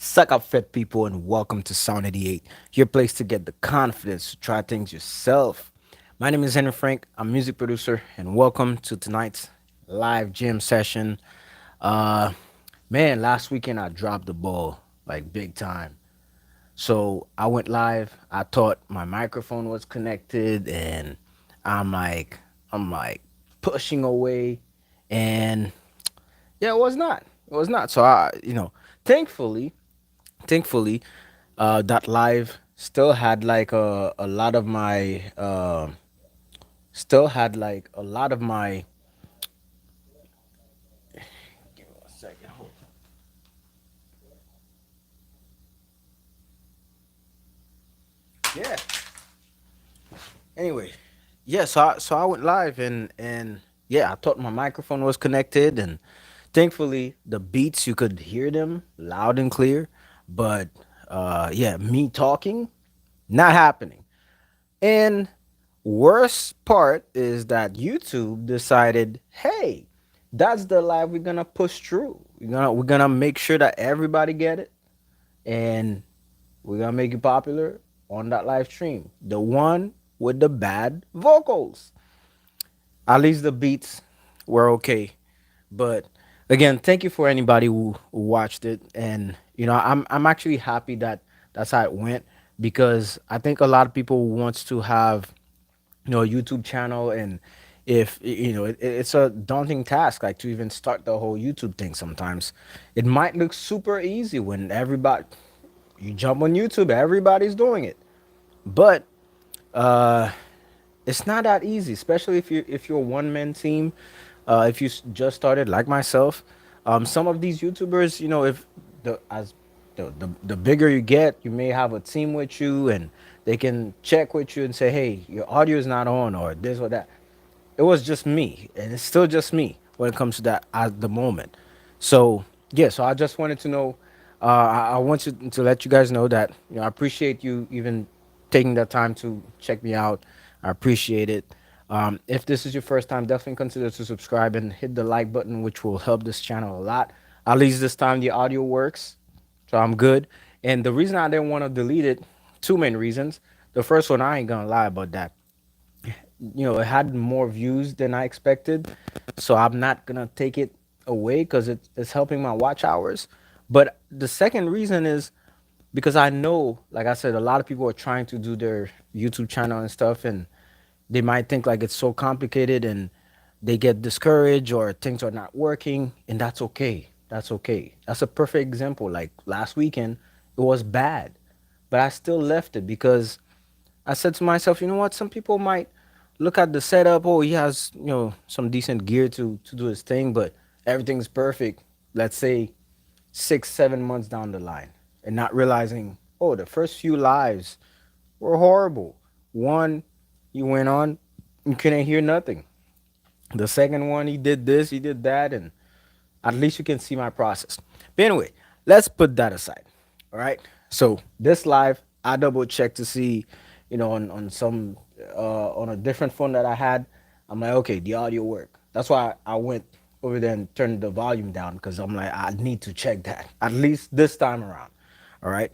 Suck up, fit people, and welcome to Sound 88, your place to get the confidence to try things yourself. My name is Henry Frank. I'm a music producer, and welcome to tonight's live gym session. Uh, Man, last weekend I dropped the ball like big time. So I went live. I thought my microphone was connected, and I'm like, I'm like pushing away, and yeah, it was not. It was not. So thankfully, thankfully, that live still had like a lot of my still had like a lot of my. Give me one second. Hold on. Yeah. Anyway, yeah. So I went live, and yeah, I thought my microphone was connected, and thankfully the beats you could hear them loud and clear, but yeah, me talking not happening. And worst part is that YouTube decided, hey, that's the live we're gonna push through. We're gonna make sure that everybody get it, and we're gonna make it popular on that live stream. The one with the bad vocals. At least the beats were okay. But again, thank you for anybody who watched it. And I'm actually happy that that's how it went, because I think a lot of people wants to have a YouTube channel. And if it's a daunting task, like, to even start the whole YouTube thing. Sometimes it might look super easy when everybody, you jump on YouTube, everybody's doing it. But uh it's not that easy, especially if you're a one man team. If you just started like myself, some of these YouTubers, if the as the bigger you get, you may have a team with you, and they can check with you and say, "Hey, your audio is not on," or this or that. It was just me, and it's still just me when it comes to that at the moment. So yeah, so I just wanted to know. I want to let you guys know that I appreciate you even taking the time to check me out. I appreciate it. If this is your first time, definitely consider to subscribe and hit the like button, which will help this channel a lot. At least this time the audio works, so I'm good. And the reason I didn't want to delete it, two main reasons. The first one, I ain't gonna lie about that. It had more views than I expected, so I'm not gonna take it away because it's helping my watch hours. But the second reason is because I know, like I said, a lot of people are trying to do their YouTube channel and stuff, and they might think like it's so complicated, and they get discouraged or things are not working, and that's okay. That's okay. That's a perfect example. Like last weekend, it was bad, but I still left it because I said to myself, you know what? Some people might look at the setup. Oh, he has some decent gear to do his thing, but everything's perfect. Let's say 6 7 months down the line, and not realizing, oh, the first few lives were horrible. One, you went on, you couldn't hear nothing. The second one, he did this, he did that, and at least you can see my process. But anyway, let's put that aside. All right. So this live, I double checked to see, on some on a different phone that I had. I'm like, okay, the audio work. That's why I went over there and turned the volume down, because I'm like, I need to check that at least this time around. All right.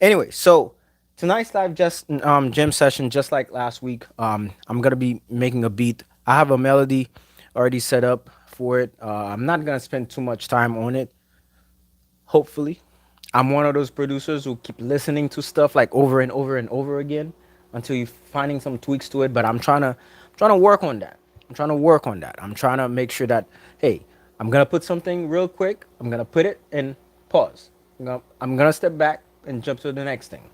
Anyway, so tonight's live just jam session, just like last week. I'm gonna be making a beat. I have a melody already set up for it. I'm not gonna spend too much time on it. Hopefully, I'm one of those producers who keep listening to stuff like over and over and over again until you finding some tweaks to it. But I'm trying to work on that. I'm trying to work on that. I'm trying to make sure that, hey, I'm gonna put something real quick. I'm gonna put it and pause. I'm gonna step back and jump to the next thing.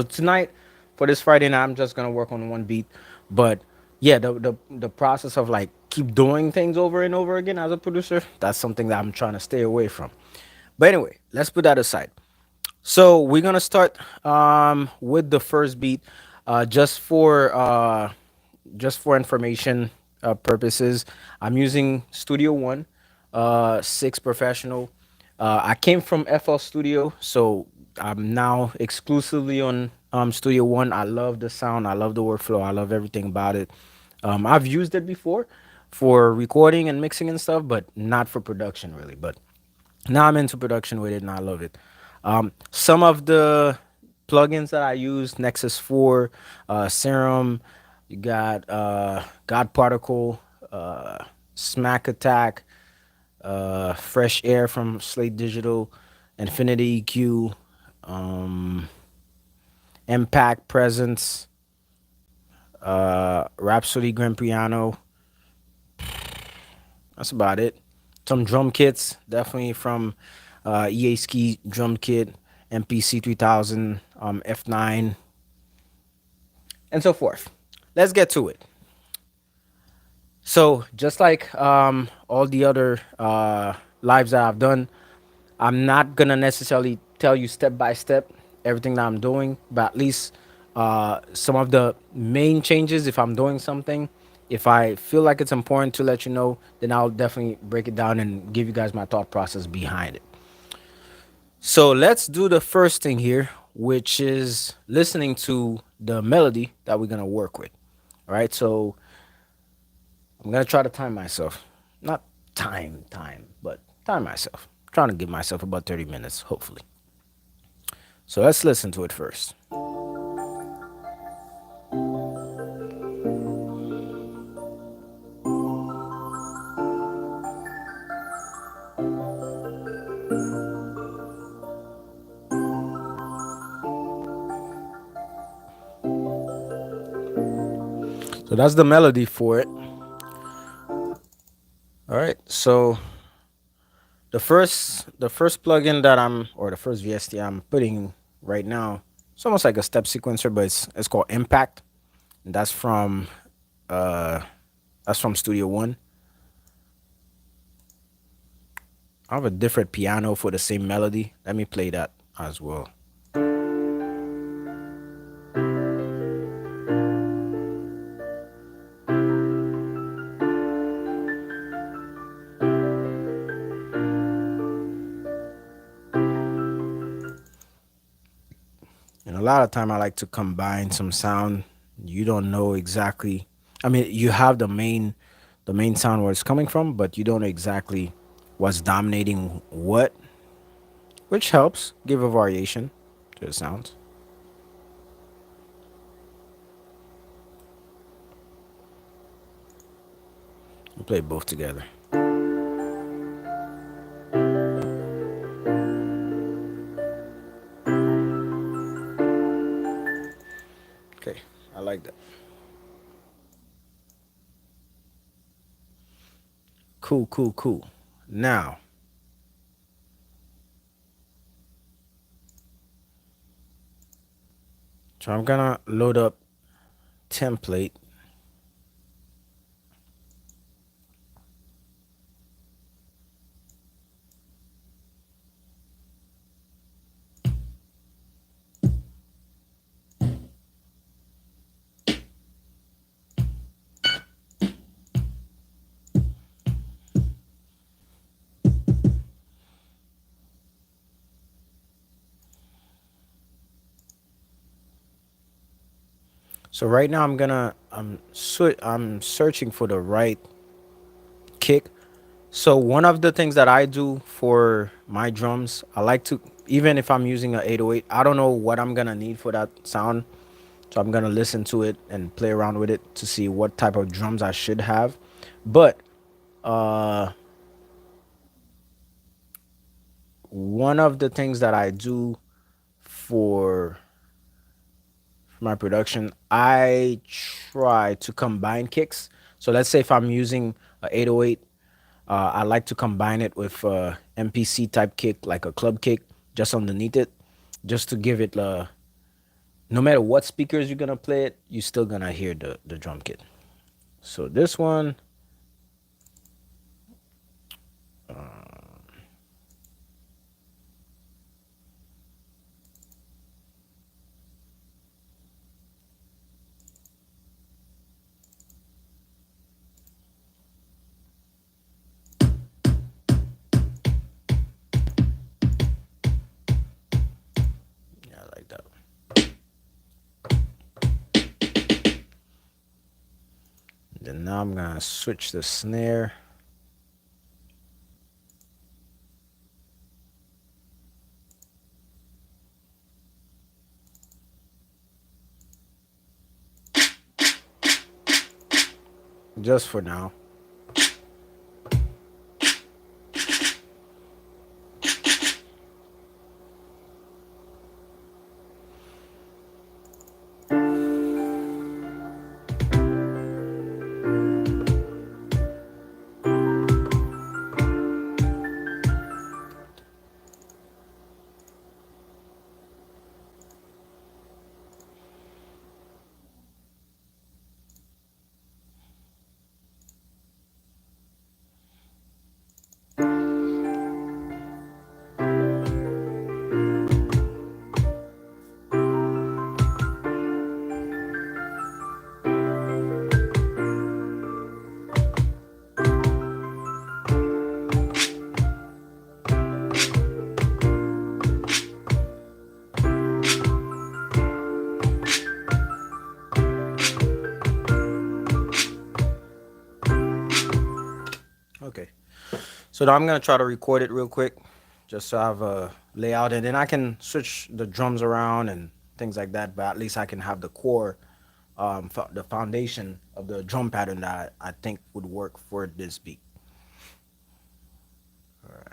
Tonight, for this Friday night, I'm just gonna work on one beat. But yeah, the process of like keep doing things over and over again as a producer, that's something that I'm trying to stay away from. But anyway, let's put that aside. So we're gonna start with the first beat, just for information purposes. I'm using Studio One, 6 professional. I came from FL Studio, so I'm now exclusively on Studio One. I love the sound, I love the workflow, I love everything about it. I've used it before for recording and mixing and stuff, but not for production really. But now I'm into production with it, and I love it. Some of the plugins that I use: Nexus 4, Serum, you got God Particle, Smack Attack, Fresh Air from Slate Digital, Infinity EQ, um, Impact Presence, Rhapsody Grand Piano. That's about it. Some drum kits, definitely from EA Ski Drum Kit, MPC 3000, F9, and so forth. Let's get to it. So, just like all the other lives that I've done, I'm not gonna necessarily tell you step by step everything that I'm doing, but at least some of the main changes. If I'm doing something, if I feel like it's important to let you know, then I'll definitely break it down and give you guys my thought process behind it. So let's do the first thing here, which is listening to the melody that we're gonna work with. All right, so I'm gonna try to time myself, not time, but time myself. Trying to give myself about 30 minutes, hopefully. So let's listen to it first. So that's the melody for it. All right. So the first plugin that I'm or the first VST I'm putting right now, it's almost like a step sequencer, but it's called Impact. And uh that's from Studio One. I have a different piano for the same melody. Let me play that as well. And a lot of time I like to combine some sound. You don't know exactly. I mean, you have the main sound where it's coming from, but you don't know exactly what's dominating what, which helps give a variation to the sounds. We play both together. Okay, I like that. Cool, cool, cool. Now, so I'm gonna load up template. So right now I'm searching for the right kick. So one of the things that I do for my drums, I like to, even if I'm using a 808, I don't know what I'm gonna need for that sound. So I'm gonna listen to it and play around with it to see what type of drums I should have. But uh one of the things that I do for my production, I try to combine kicks. So let's say if I'm using a 808, I like to combine it with MPC type kick, like a club kick, just underneath it, just to give it no matter what speakers you're gonna play it, you're still gonna hear the drum kit. So this one, yeah, I like that. Then now I'm gonna switch the snare. just for now. Okay. So now I'm gonna try to record it real quick, just so I have a layout, and then I can switch the drums around and things like that. But at least I can have the core, the foundation of the drum pattern that I think would work for this beat. All right.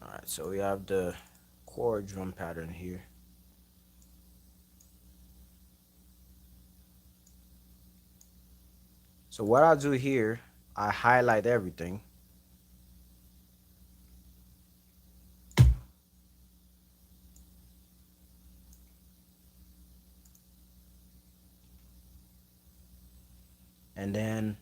All right. So we have the core drum pattern here. So what I'll do here, I highlight everything. And then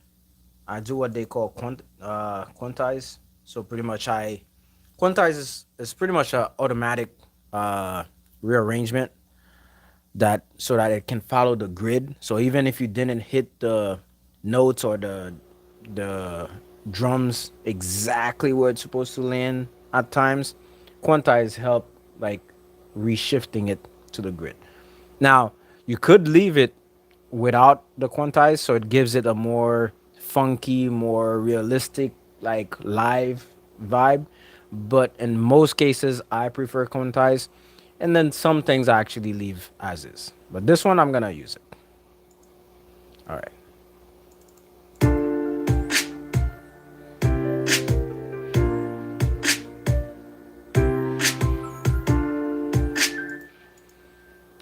I do what they call quantize. So pretty much quantize is pretty much a automatic uh, rearrangement that so that it can follow the grid. So even if you didn't hit the notes or the drums exactly where it's supposed to land at times, quantize help like reshifting it to the grid. Now, you could leave it without the quantize, so it gives it a more funky, more realistic, like live vibe. But in most cases, I prefer quantize, and then some things I actually leave as is. But this one, I'm gonna use it. All right.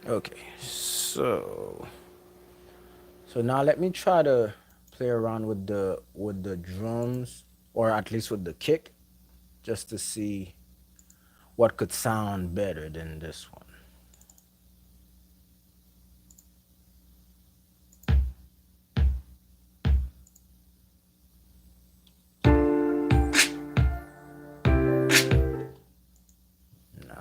Okay. So now let me try to play around with the drums, or at least with the kick, just to see what could sound better than this one. Nah.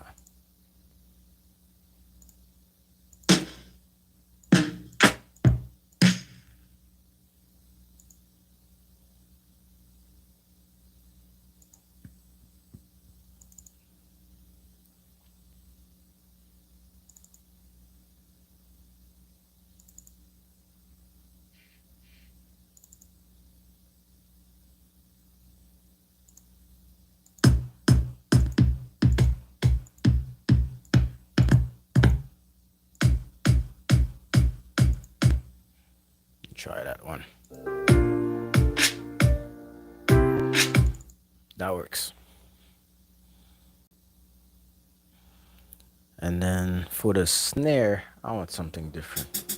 Try that one. That works. And then for the snare, I want something different.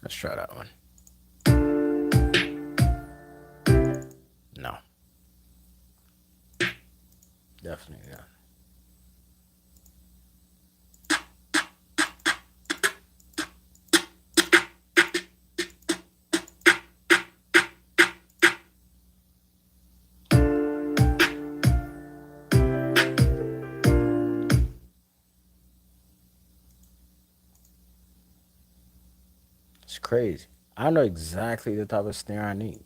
Let's try that one. No, definitely not. It's crazy. I know exactly the type of snare I need.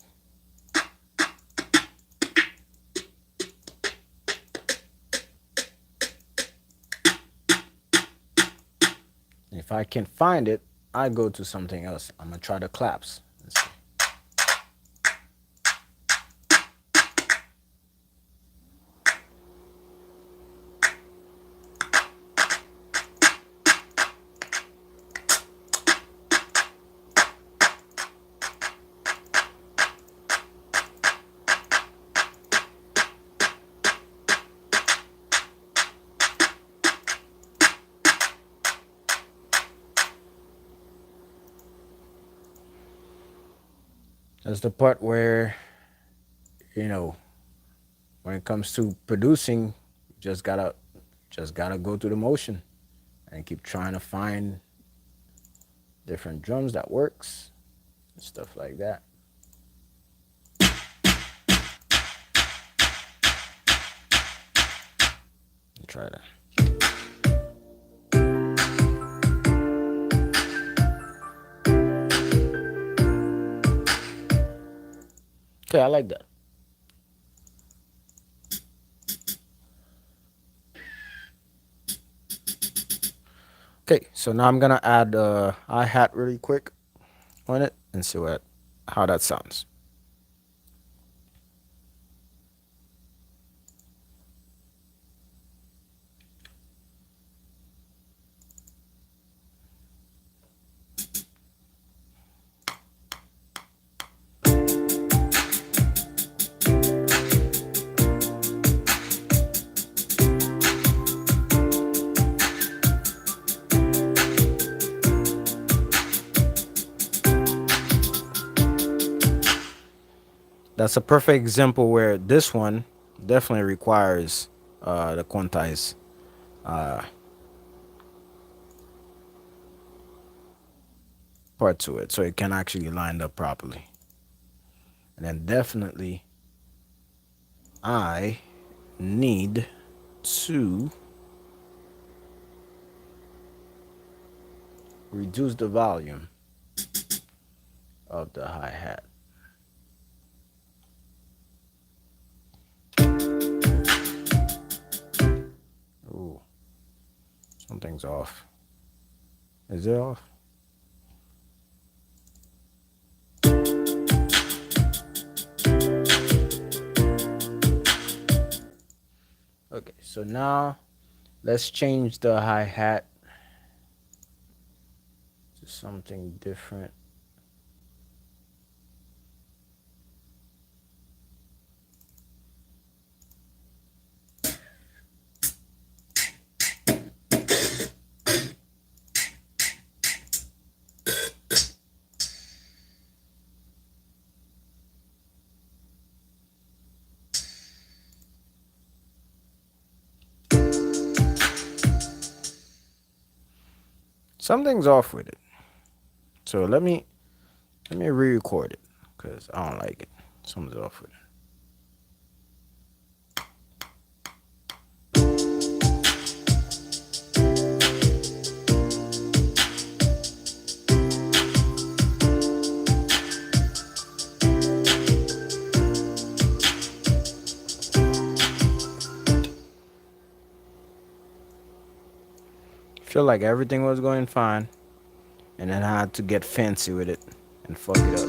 If I can find it, I go to something else. I'm gonna try the claps. Let's see. That's the part where, you know, when it comes to producing, you just gotta go through the motion and keep trying to find different drums that works and stuff like that. Try that. Okay, I like that. Okay, so now I'm gonna add hi-hat really quick on it and see how that sounds. That's a perfect example where this one definitely requires the quantize uh, part to it so it can actually line up properly. And then definitely I need to reduce the volume of the hi-hat. Ooh, something's off. Is it off? Okay, so now let's change the hi-hat to something different. Something's off with it. So let me re-record it because I don't like it. Something's off with it. Feel like everything was going fine, and then I had to get fancy with it and fuck it up.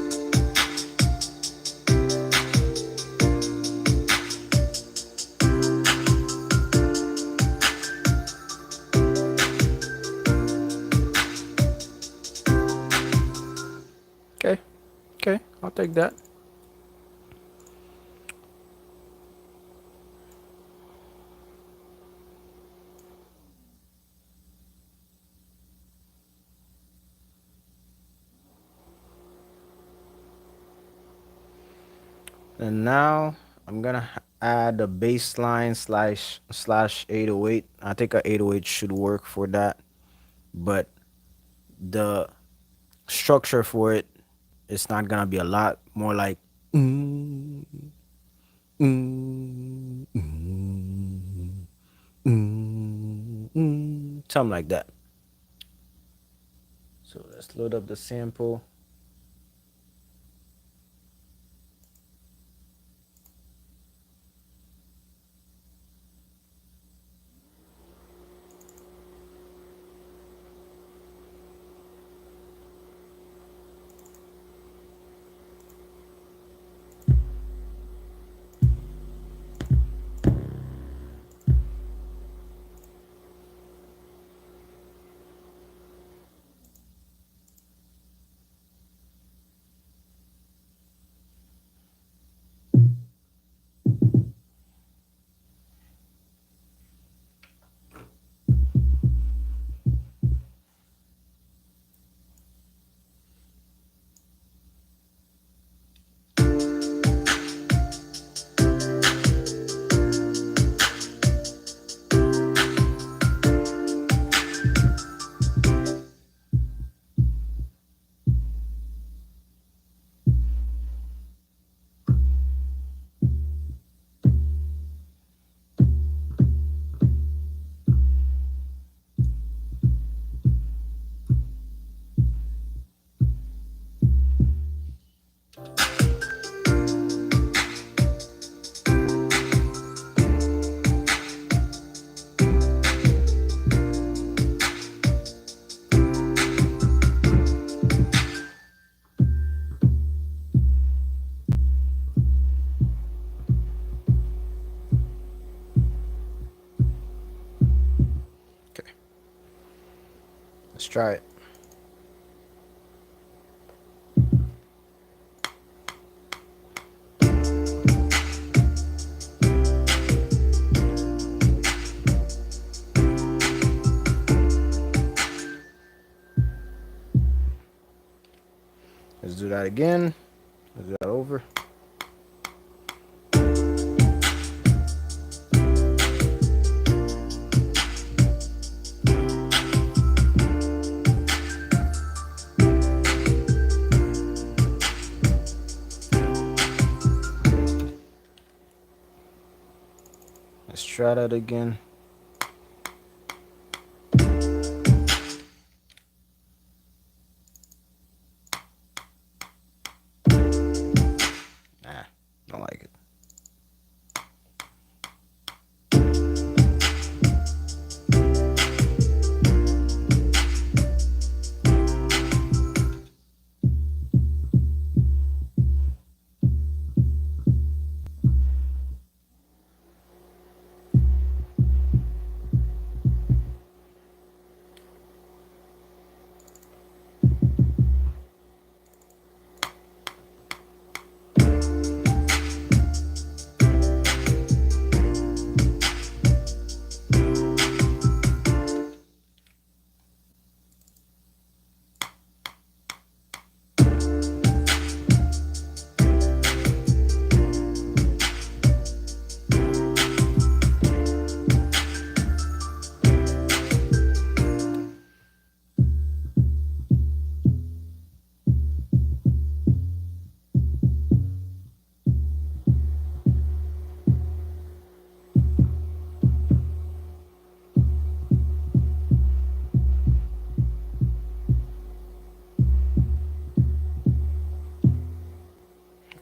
Okay, okay, I'll take that. And now I'm gonna add a baseline slash 808. I think a 808 should work for that, but the structure for it, it's not gonna be a lot more like mm, mm, mm, something like that. So let's load up the sample. Okay, let's try it. Let's do that again. Let's do that over. Let's try that again. Nah, don't like it.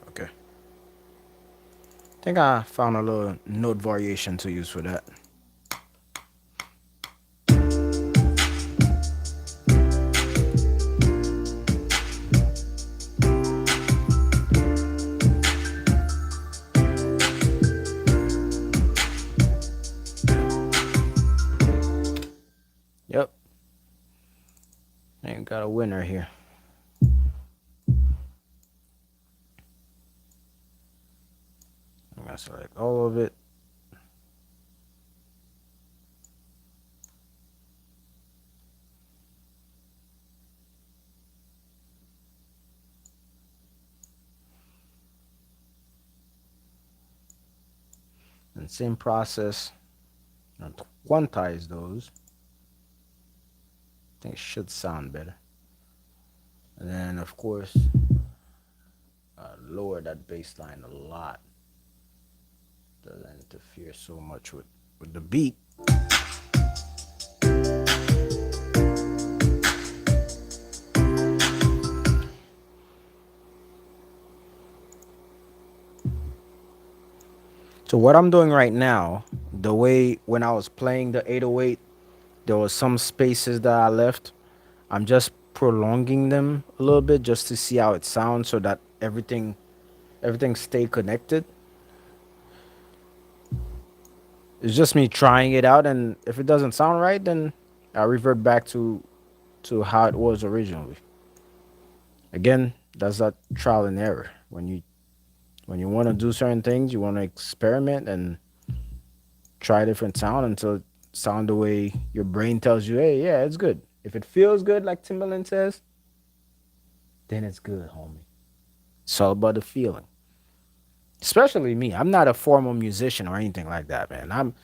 Okay. Think I found a little note variation to use for that. Yep. Ain't got a winner here. I'm gonna select all of it. And same process, and quantize those. I think it should sound better. And then, of course, lower that bass line a lot. Doesn't interfere so much with the beat. So what I'm doing right now, the way when I was playing the 808, there was some spaces that I left. I'm just prolonging them a little bit just to see how it sounds so that everything stay connected. It's just me trying it out, and if it doesn't sound right, then I'll revert back to how it was originally. Again, that's that trial and error. When you want to do certain things, you want to experiment and try a different sound until it sound the way your brain tells you, hey, yeah, it's good. If it feels good, like Timberland says, then it's good, homie. It's all about the feeling. Especially me. I'm not a formal musician or anything like that, man. I'm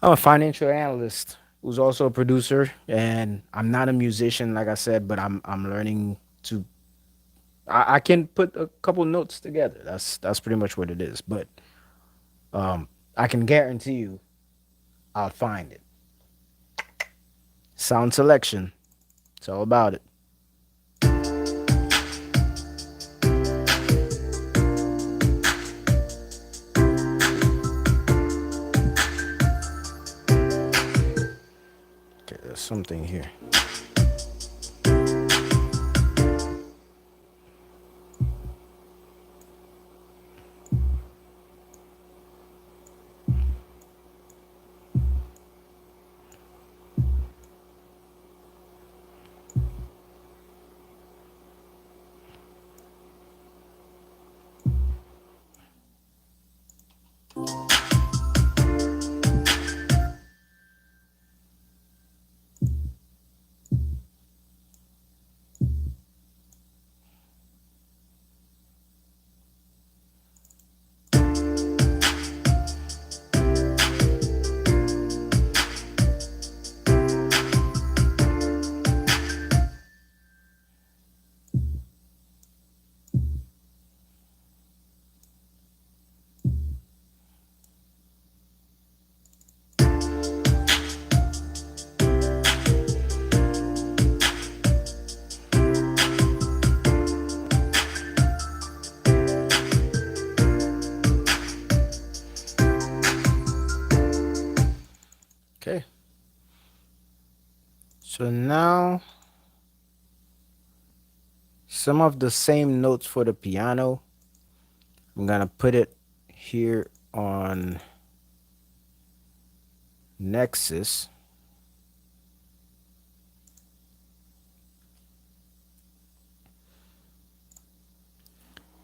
a financial analyst who's also a producer, and I'm not a musician, like I said, but I'm learning to. I can put a couple notes together. That's pretty much what it is. But um, I can guarantee you, I'll find it. Sound selection. It's all about it. Okay, there's something here. Okay. So now some of the same notes for the piano. I'm gonna put it here on Nexus.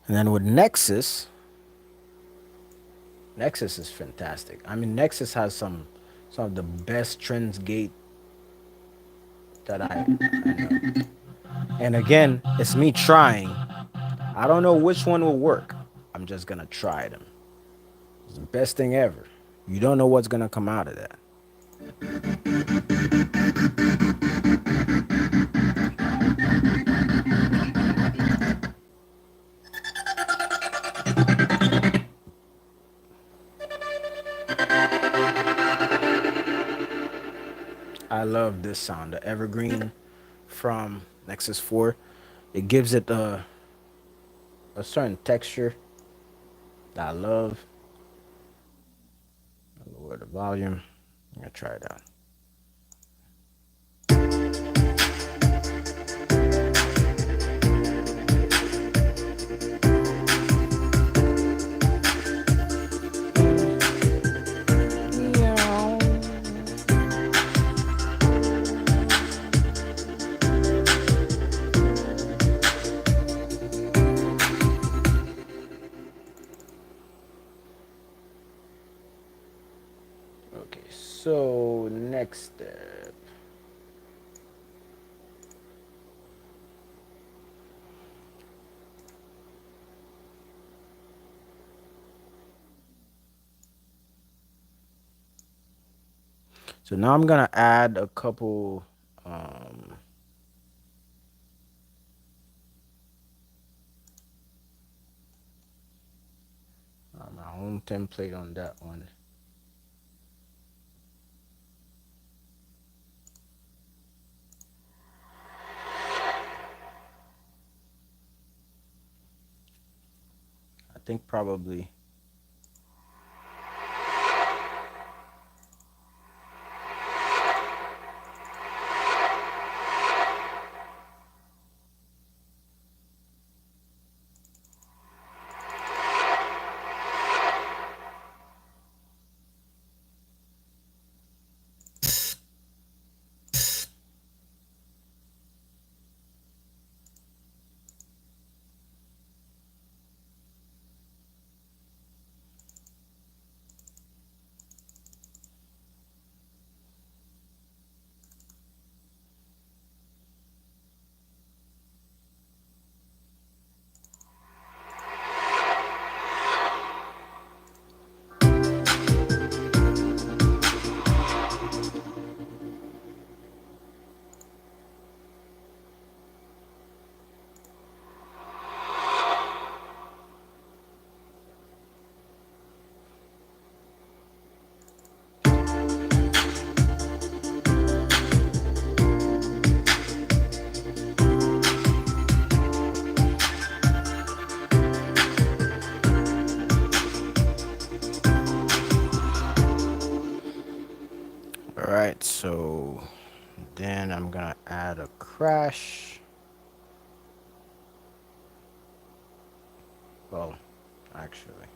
And then with Nexus is fantastic. I mean, Nexus has some of the best trends gate that I know. And again, it's me trying. I don't know which one will work. I'm just gonna try them. It's the best thing ever. You don't know what's gonna come out of that. I love this sound, the Evergreen from Nexus 4. It gives it a certain texture that I love. I'll lower the volume. I'm gonna try it out. Okay, so next step. So now I'm gonna add a couple um my own template on that one. I think probably all right. So then I'm gonna add a crash. Well, actually.